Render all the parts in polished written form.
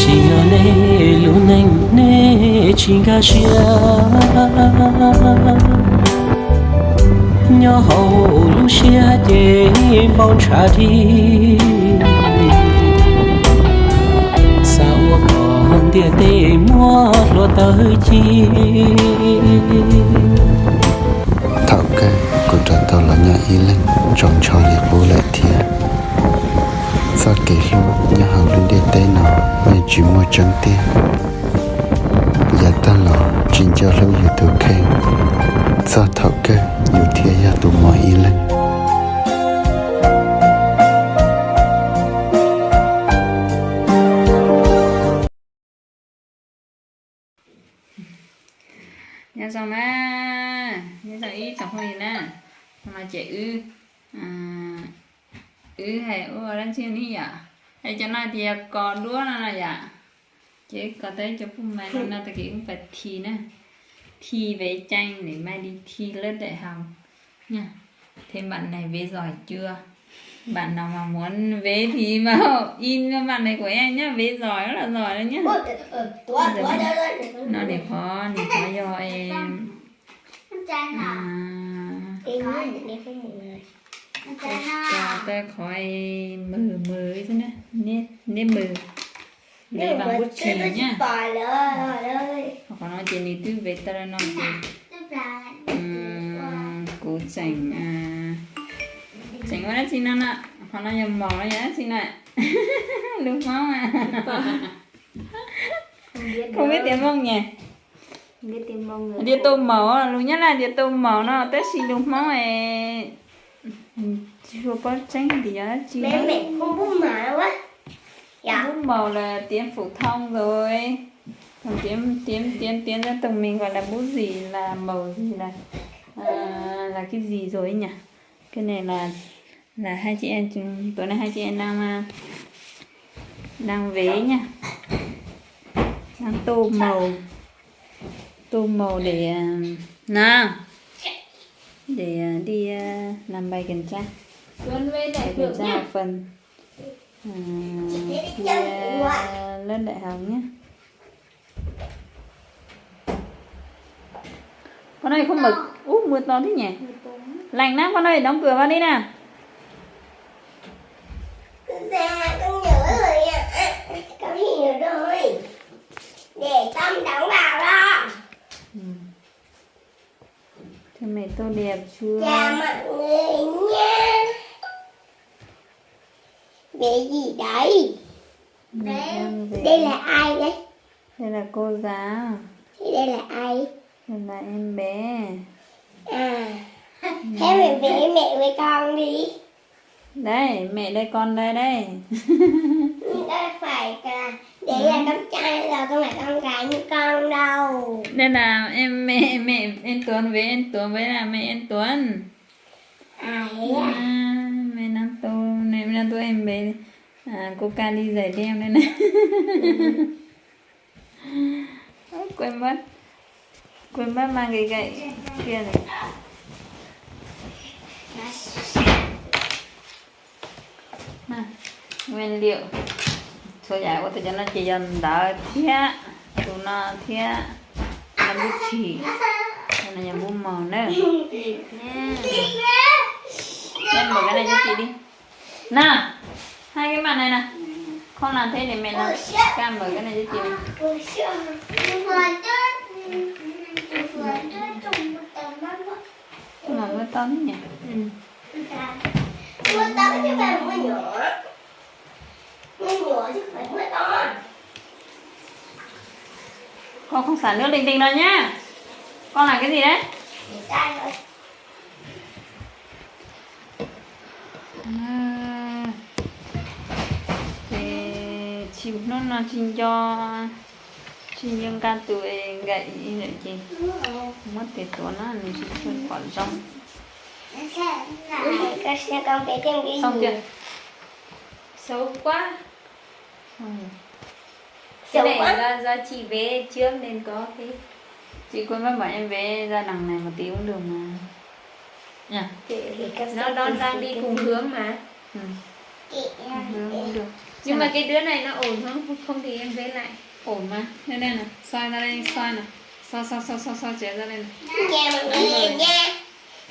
nè lu nành nè chinh ca chia nhỏ hậu lu chia để bóng trả đi sao còn địa tê mua lo tới chi thảo cái cô trò tao là nhà y lên trồng cho liệt vô lại thiệt sao kể lúc nhà hàng lên địa tê nào mày chỉ mua trắng tiền giờ ta lò chính cho lâuอยู่ตัวแข็งsao thảo cáiอยู่เทียya tụ mỏ y lên nhà sao mà nhà sao ít chẳng thôi nè mà chị hay ở đang chơi ní à hay cho nó thì còn đũa nó là dạ chị có tới cho phụ mày nó ta cũng phải thi nè thi về tranh để mai đi thi lớp đại học nha. Thêm bạn này về giỏi chưa? Bạn nào mà muốn về thì vào in cho bạn này của em nhá, về giỏi rất là giỏi đấy nhá. Nó để khó cho em. Cho tôi khỏi mờ thế nè, nét mờ. Lấy bằng bút chì nhá. Hoặc nó chỉ đi từ về tờ nó cố chảnh chảnh quá xin ăn ạ. Hoặc nó nhầm mỏ nhá xin ạ. Đúng không à? Không biết tiếng Mông nhỉ? Biết tiếng Mông rồi. Đi tôm mỏ, lúc nhất là đi tôm mỏ nó tới xin đúng không ấy. Chưa có tránh thì á chi. Mẹ không bút mà quá. Dạ. Bút màu là tiếng phổ thông rồi. Còn tiếng ra tầng mình gọi là bút gì, là màu gì, là cái gì rồi nhỉ? Cái này là hai chị em, tối nay hai chị em đang vế nha. Đang tô màu để nào để đi làm bài kiểm tra. Kiểm tra một phần lên đại học nhé. Con ơi không mở mưa to thế nhỉ? Lạnh lắm con ơi, đóng cửa vào đi nào. Dạ con nhớ rồi ạ. Con hiểu rồi. Để Tâm đóng vào đó. Thế mẹ tô đẹp chưa? Chào mọi người nha. Bé gì đấy? Đây là ai đấy? Đây là cô giáo. Thế đây là ai? Đây là em bé. À, thế mình vẽ mẹ với con đi. Đây, mẹ đây con đây đây. Đây phải là đấy là con trai rồi, không phải con gái như con đâu. Đây là mẹ em Tuấn với là mẹ em Tuấn. Ai à? Mẹ đang tô em bé. Cô ca đi giày đeo đây này. Quên mất mang cái gậy kia này. Nào, nguyên liệu số giải của tôi cho nó chỉ dần đỡ thiết tụi nó thiết làm bút chỉ đây là nhà bút màu nữa nha. Em mở cái này cho chị đi nào, hai cái mặt này nè, không làm thế để mẹ làm cam mở cái này cho chị. Mà mưa to thế nhỉ? Mưa to chứ không phải mưa nhỏ. Mưa nhỏ chứ không phải mưa to. Con không xả nước linh tinh đâu nhá. Con làm cái gì đấy? Sai rồi. Thì chịu nó xin cho xin dân can tuổi gậy nữa chị. Mất tiền tuần á, mình xin chuyên quản xong. Các xe con vẽ thêm cái gì? Xong chưa? Xấu quá. Xấu Cái quá. này do chị vẽ trước nên có cái. Chị quên mất bảo em vẽ ra đằng này một tí cũng được mà. Nha. Nó đang đi cùng hướng mà. Hướng cũng được. Nhưng mà cái đứa này nó ổn không? Không thì em vẽ lại. ổn mà. Đây đây này, soi ra đây, soi này. Soi chéo ra đây này. Chào mọi người nha.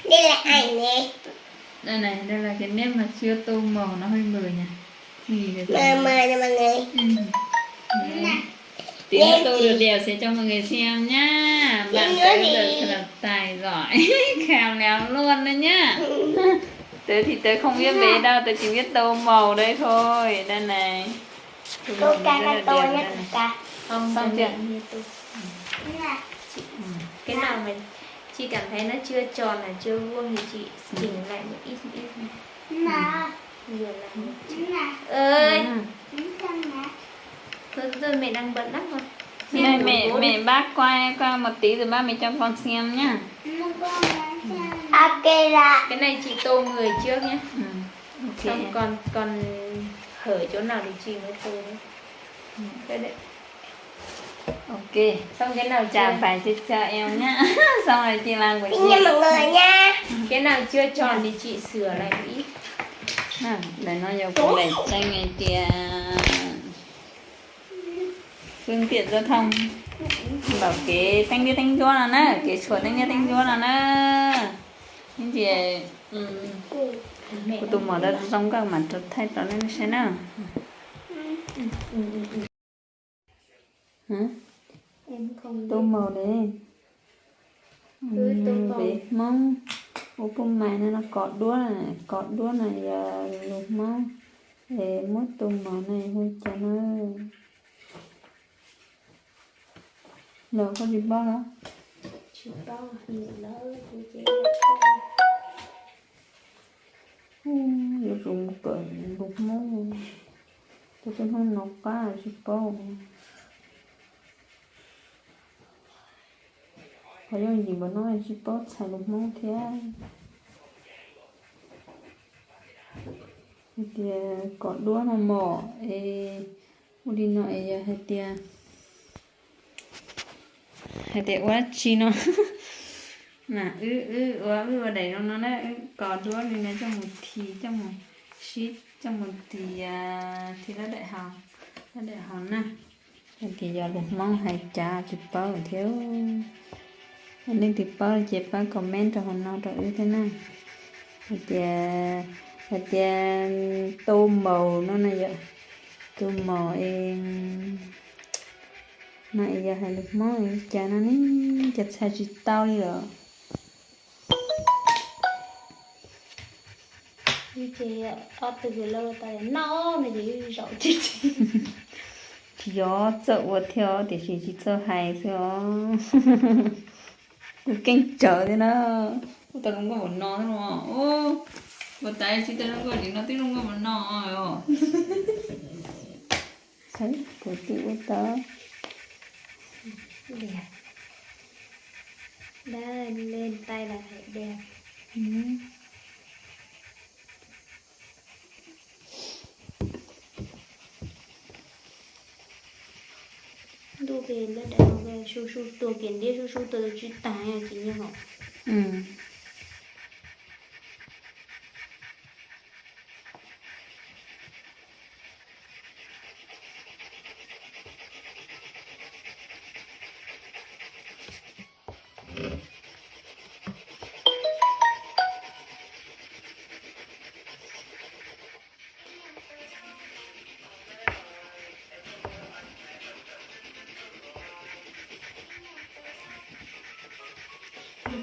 Đây là ảnh nè. Đây này, đây là cái nếp mà chưa tô màu nó hơi mờ nha. Nhìn được Mời mời nè mọi người. Tí nữa tô được đều sẽ cho mọi người xem nhá. Bạn sẽ được thật là tài giỏi, khéo léo luôn đấy nhá. Tớ thì tớ không biết vẽ đâu, tớ chỉ biết tô màu đây thôi. Đây này. Tô màu Cô ca rất ca là tôi đẹp nhé đây này. ca. Không, Xong chưa? cái nào mà chị cảm thấy nó chưa tròn là chưa vuông thì chị chỉnh lại một ít này. Nhiều lại một chút. Ơi. Thôi mẹ đang bận lắm rồi. Mẹ bác qua một tí rồi bác mới cho con xem nhá. Ok là. Cái này chị tô người trước nhé. Ok. Xong còn hở chỗ nào thì chị mới tô nữa. Đấy đấy. Ok. Xong cái nào Chào chưa phải cho em nhá. Xong rồi chị làm của Xin chị. chào mọi người nha. cái nào chưa tròn thì chị sửa lại một ít. Để nó vào cổ để tranh này kìa. Phương tiện giao thông bảo cái thanh đi thanh chua là nè, cái chuột thanh chua là nè. Nhưng chị Mẹ cô tụi mở ra trong các mặt trật thay đó nên sẽ nào. Hả? em không Tô màu đấy. tô màu. Về mông. Ô cùng mày nó cọt đũa này lục mông. Để mốt tô màu này hơi cho nó. Lỡ có gì bao đó? Chị bao nhiều lỡ thì chị Giờ dùng cỡ lục mông. Tôi sẽ không nọc cá chị bao. Có những gì mà nói chị bao xài lục mông thế. Thì có đũa mà mỏ đi nói hay tiệt quá chi nó nè vào đây nó có đũa đi này trong một trong một shit trong một thì nó đại học nè thì giờ lục mong hay cha chụp bao thiếu nên thì bao chụp bao comment cho nó rồi thế nào thì tôm màu nó này vậy tôm màu em này giờ hay lục mong cha nó ní chặt sao chỉ tao đi rồi như chị ở từ cái lâu ta nó này thì rõ chứ thì gió sợ theo để chỉ sợ hay sao kinh trở thế nó tao đúng có một nó thôi mà ô một tay chỉ tao đúng có gì nó tiếng đúng có một nó rồi thấy của tự tao đẹp đây lên tay là phải đẹp đu cái là để nó về su su tổ kiến đi su su từ chữ tài à chị như họ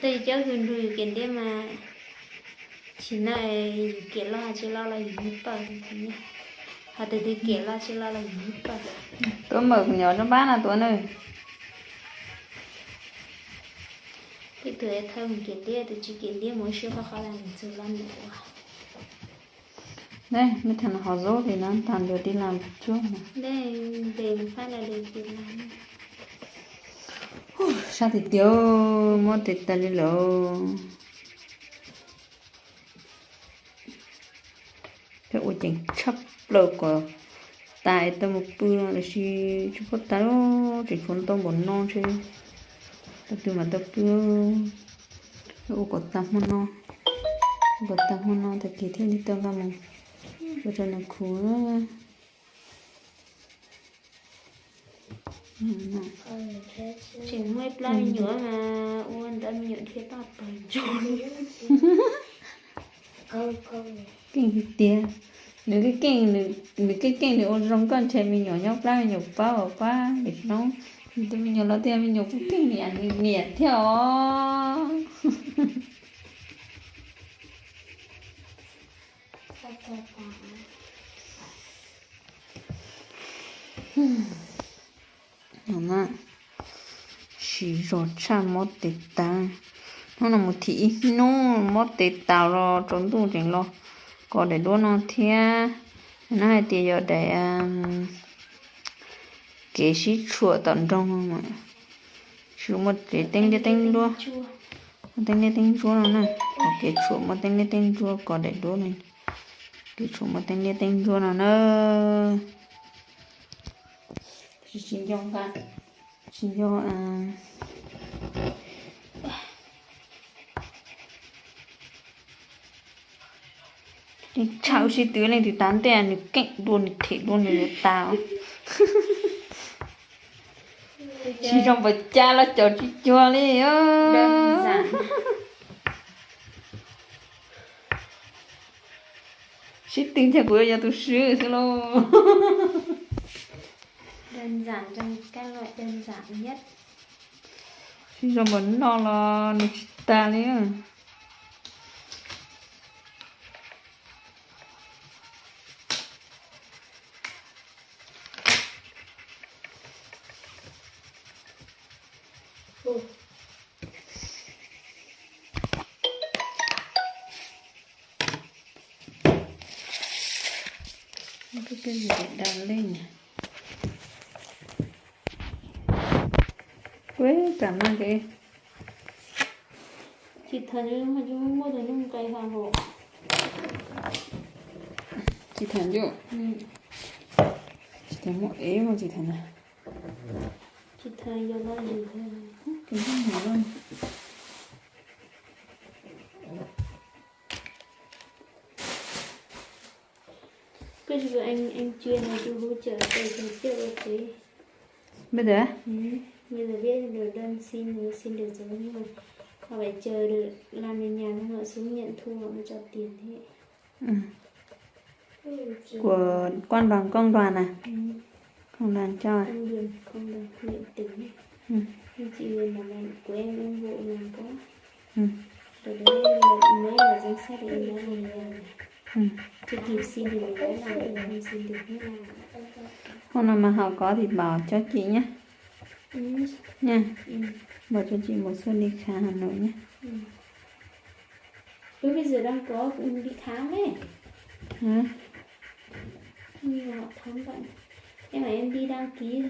tôi cho huyền rùi kiến đi mà chỉ này kiến lo chỉ lo là gì bao gì họ từ từ kiến lo chỉ lo là gì bao tôi mở nhỏ cho bác là Tuấn ơi cái tuổi thơ mình kiến đi từ chỉ kiến đi mỗi siêu khó làm sự lắm nữa đây mấy thằng họ dốt thì nó toàn được đi làm trước mà đây về một phát là được việc làm sao thì tiêu mất thì ta đi lộ cái ôi chỉnh chấp lợp của tại tao một bữa là chỉ có tao chỉ còn tao muốn non chứ tao từ mà tao bữa ôi có tao muốn non thì kỳ thêm đi tao làm một bữa cho nó khổ chỉ mới play nhựa mà uốn đã nhựa thì tao phải tròn Không không. kinh tiền nếu cái kinh thì ôn rong con chơi mình nhỏ nhóc ra nhóc ba để nó tụi mình nhỏ nó tiền mình nhóc cái kinh nhẹ theo mà chỉ rồi cha mất tết ta nó là một thị nó mất tết tao rồi trốn tu chừng lo có để đua nó thia nó hay tiền giờ để cái sĩ chùa tận trong mà chùa một để tên đua tên chùa nó nè cái chùa một tên chùa có để đua này cái chùa một tên chùa nó nữa xin cho con xin cho đi chào chị tứ này thì tán tiền thì cạnh luôn thì luôn thì tao chị trong vật cha là cho chị cho đi đơn giản chị tính theo bữa giờ tôi sửa xin lỗi đơn giản trong các loại đơn giản nhất chị trong vẫn lo là được ta đi cái gì để đàn lên nhỉ quế cảm ơn cái chị thấy mà chúng mua được những cây hoa hộ chị thành vô chị thành một ế mà chị thành à chị thấy do nó gì thôi cái gì hả luôn cái gì anh chuyên này tôi hỗ trợ tôi trước tí bây giờ bây giờ biết được đơn xin được rồi nhưng mà họ phải chờ được làm về nhà xong họ xuống nhận thu họ mới cho tiền thế của quan đoàn công đoàn à công đoàn cho à không được nhận tính nhưng chị Huyền là bạn của em vội làm có rồi đấy mới là danh sách để em đã làm nhà chưa kịp xin thì mình đã làm được không xin được hết làm hôm nào mà họ có thì bảo cho chị nhé nha bảo cho chị một số đi khám Hà Nội nhé bây giờ đang có cũng đi khám ấy hả nhưng mà họ khám vậy em phải em đi đăng ký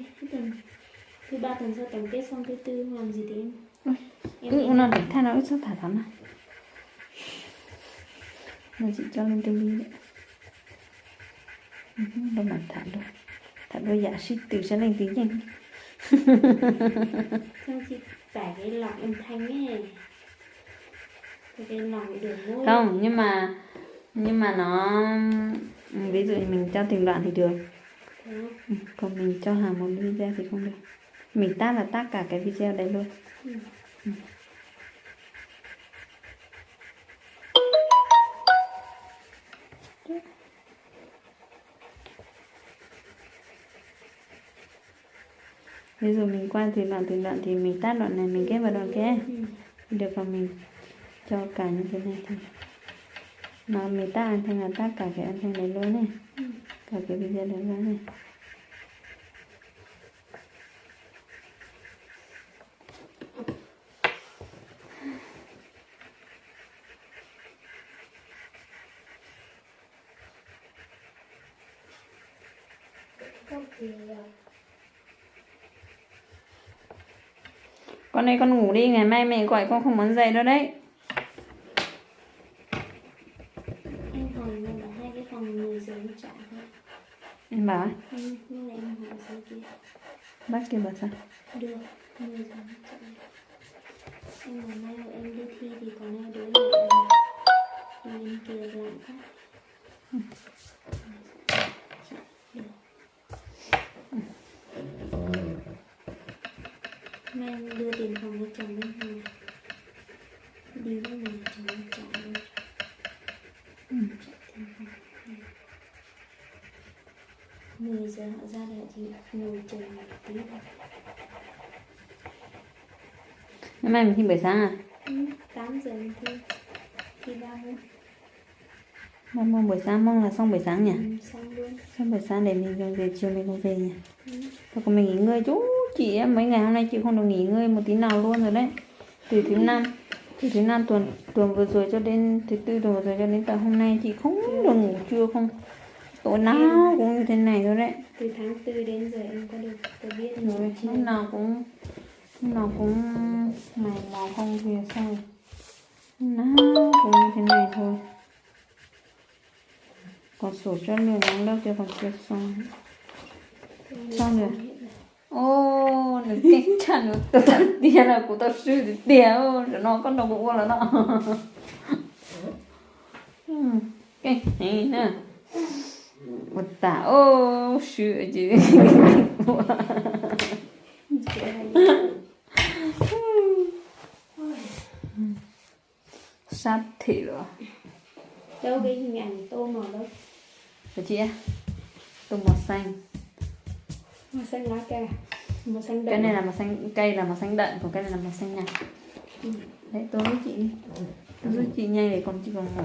thứ 3 tuần sau tổng kết xong thứ 4 làm gì thì em nó để thay nó ít số thả thắn à mà chị cho lên TV đấy đâu mà thả đôi giả suy từ sẽ lên tiếng nhanh xong chị tải cái lọc âm thanh ấy cái lọc đường môi không nhưng mà nó ví dụ như mình cho từng đoạn thì được còn mình cho hàng một video thì không được mình tắt là tắt cả cái video đấy luôn ví dụ mình quay từng đoạn thì mình tắt đoạn này mình ghép vào đoạn kia được, còn mình cho cả như thế này thì mà mình tắt âm thanh là tắt cả cái âm thanh đấy luôn này cả cái video đấy luôn này con này con ngủ đi, ngày mai mẹ gọi con không muốn dậy nữa đấy. Em hỏi là hai cái phòng 10 giờ mới trả thôi. Em bảo Nhưng mà em hỏi số kia. bác kia bảo sao? Được, 10 giờ mới trả. Em ngày mai em đi thi thì còn hai đứa nữa. Thì em kia làm khác. Mai đưa tiền phòng cho chồng lên nhà. Đi với mình chồng lên chồng luôn. Tiền phòng. 10 giờ họ ra để chị ngồi chờ một tí. Ngày mai mình thi buổi sáng à? 8 giờ mình thi 30. Mong buổi sáng, mong là xong buổi sáng nhỉ? Xong luôn. Xong buổi sáng để mình về chiều mình không về nhỉ? Thôi còn mình nghỉ ngơi chú chị em mấy ngày hôm nay chị không được nghỉ ngơi một tí nào luôn rồi đấy. Từ thứ năm tuần vừa rồi cho đến thứ tư tuần vừa rồi cho đến tận hôm nay chị không được ngủ trưa không. Tối nào cũng như thế này thôi đấy. Từ tháng 4 đến giờ em có được biết Rồi lúc nào cũng mày mò không việc xong rồi. Lúc nào cũng như thế này thôi. Còn sổ cho nhiều nắng đâu chưa còn chưa xong. Xong rồi. Ô, nó cái chăn nó tao tiền là của tao sư thì tiền nó con đồng bộ là nó. Cái này nè. Một tả ô sư chứ. Sát thị rồi. đâu cái hình ảnh tô màu đâu. Được chị á? Tôm màu xanh. Màu xanh lá cà, màu xanh đậm. Cái này là màu xanh, cây là màu xanh đậm, còn cái này là màu xanh nhạt. Đấy, tôi với chị đi. Tôi giúp chị nhanh để còn chị còn ngủ.